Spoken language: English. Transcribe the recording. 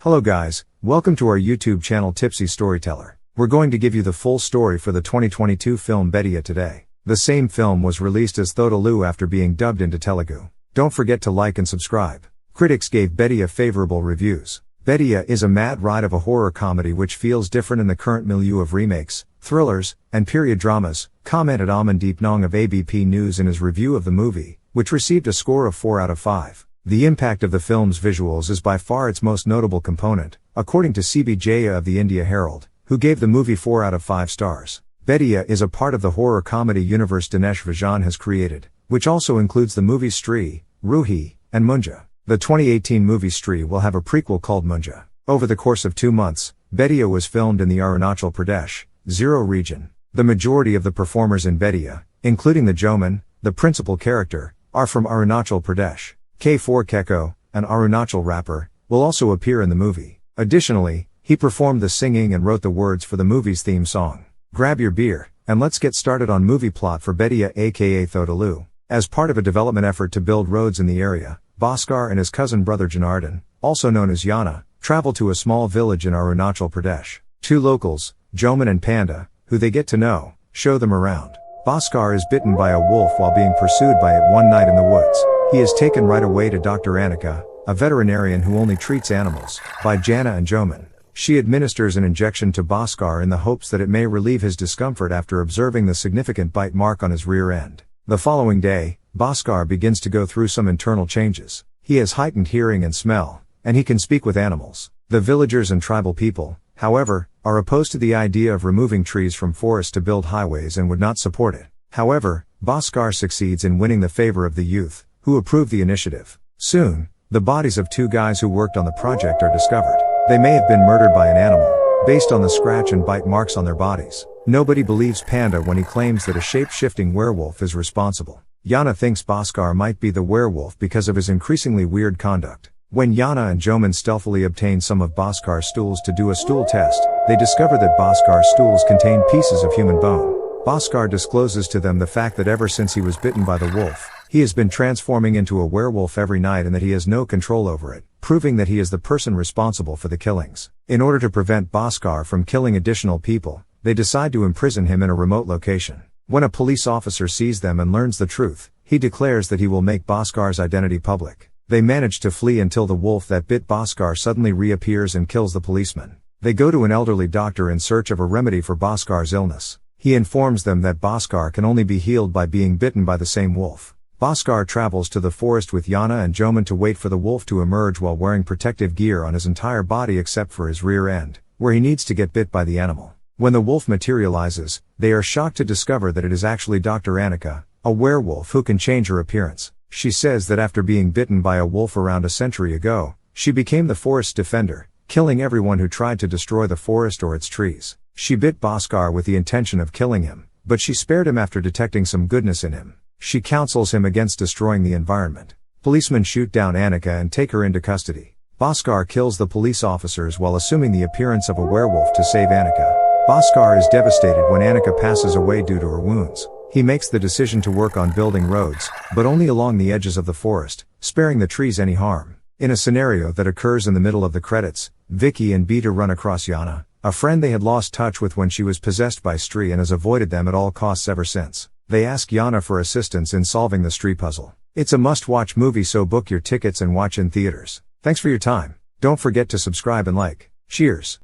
Hello guys, welcome to our YouTube channel Tipsy Storyteller. We're going to give you the full story for the 2022 film Bhediya today. The same film was released as Thodelu after being dubbed into Telugu. Don't forget to like and subscribe. Critics gave Bhediya favorable reviews. Bhediya is a mad ride of a horror comedy which feels different in the current milieu of remakes, thrillers, and period dramas, commented Amandeep Naang of ABP News in his review of the movie, which received a score of 4 out of 5. The impact of the film's visuals is by far its most notable component, according to Siby Jeyya of the India Herald, who gave the movie 4 out of 5 stars. Bhediya is a part of the horror comedy universe Dinesh Vijan has created, which also includes the movies Stree, Roohi, and Munjha. The 2018 movie Stree will have a prequel called Munjha. Over the course of 2 months, Bhediya was filmed in the Arunachal Pradesh, Zero region. The majority of the performers in Bhediya, including the Joman, the principal character, are from Arunachal Pradesh. K4 Keko, an Arunachal rapper, will also appear in the movie. Additionally, he performed the singing and wrote the words for the movie's theme song. Grab your beer, and let's get started on movie plot for Bhediya aka Thodelu. As part of a development effort to build roads in the area, Bhaskar and his cousin brother Janardhan, also known as Yana, travel to a small village in Arunachal Pradesh. 2 locals, Joman and Panda, who they get to know, show them around. Bhaskar is bitten by a wolf while being pursued by it one night in the woods. He is taken right away to Dr. Anika, a veterinarian who only treats animals, by Jana and Joman. She administers an injection to Bhaskar in the hopes that it may relieve his discomfort after observing the significant bite mark on his rear end. The following day, Bhaskar begins to go through some internal changes. He has heightened hearing and smell, and he can speak with animals. The villagers and tribal people, however, are opposed to the idea of removing trees from forests to build highways and would not support it. However, Bhaskar succeeds in winning the favor of the youth, who approve the initiative. Soon, the bodies of 2 guys who worked on the project are discovered. They may have been murdered by an animal, based on the scratch and bite marks on their bodies. Nobody believes Panda when he claims that a shape-shifting werewolf is responsible. Yana thinks Bhaskar might be the werewolf because of his increasingly weird conduct. When Yana and Joman stealthily obtain some of Bhaskar's stools to do a stool test, they discover that Bhaskar's stools contain pieces of human bone. Bhaskar discloses to them the fact that ever since he was bitten by the wolf, he has been transforming into a werewolf every night and that he has no control over it, proving that he is the person responsible for the killings. In order to prevent Bhaskar from killing additional people, they decide to imprison him in a remote location. When a police officer sees them and learns the truth, he declares that he will make Bhaskar's identity public. They manage to flee until the wolf that bit Bhaskar suddenly reappears and kills the policeman. They go to an elderly doctor in search of a remedy for Bhaskar's illness. He informs them that Bhaskar can only be healed by being bitten by the same wolf. Bhaskar travels to the forest with Yana and Joman to wait for the wolf to emerge while wearing protective gear on his entire body except for his rear end, where he needs to get bit by the animal. When the wolf materializes, they are shocked to discover that it is actually Dr. Anika, a werewolf who can change her appearance. She says that after being bitten by a wolf around a century ago, she became the forest's defender, killing everyone who tried to destroy the forest or its trees. She bit Bhaskar with the intention of killing him, but she spared him after detecting some goodness in him. She counsels him against destroying the environment. Policemen shoot down Anika and take her into custody. Bhaskar kills the police officers while assuming the appearance of a werewolf to save Anika. Bhaskar is devastated when Anika passes away due to her wounds. He makes the decision to work on building roads, but only along the edges of the forest, sparing the trees any harm. In a scenario that occurs in the middle of the credits, Vicky and Beta run across Yana, a friend they had lost touch with when she was possessed by Stree and has avoided them at all costs ever since. They ask Yana for assistance in solving the Stree puzzle. It's a must-watch movie, so book your tickets and watch in theaters. Thanks for your time. Don't forget to subscribe and like. Cheers.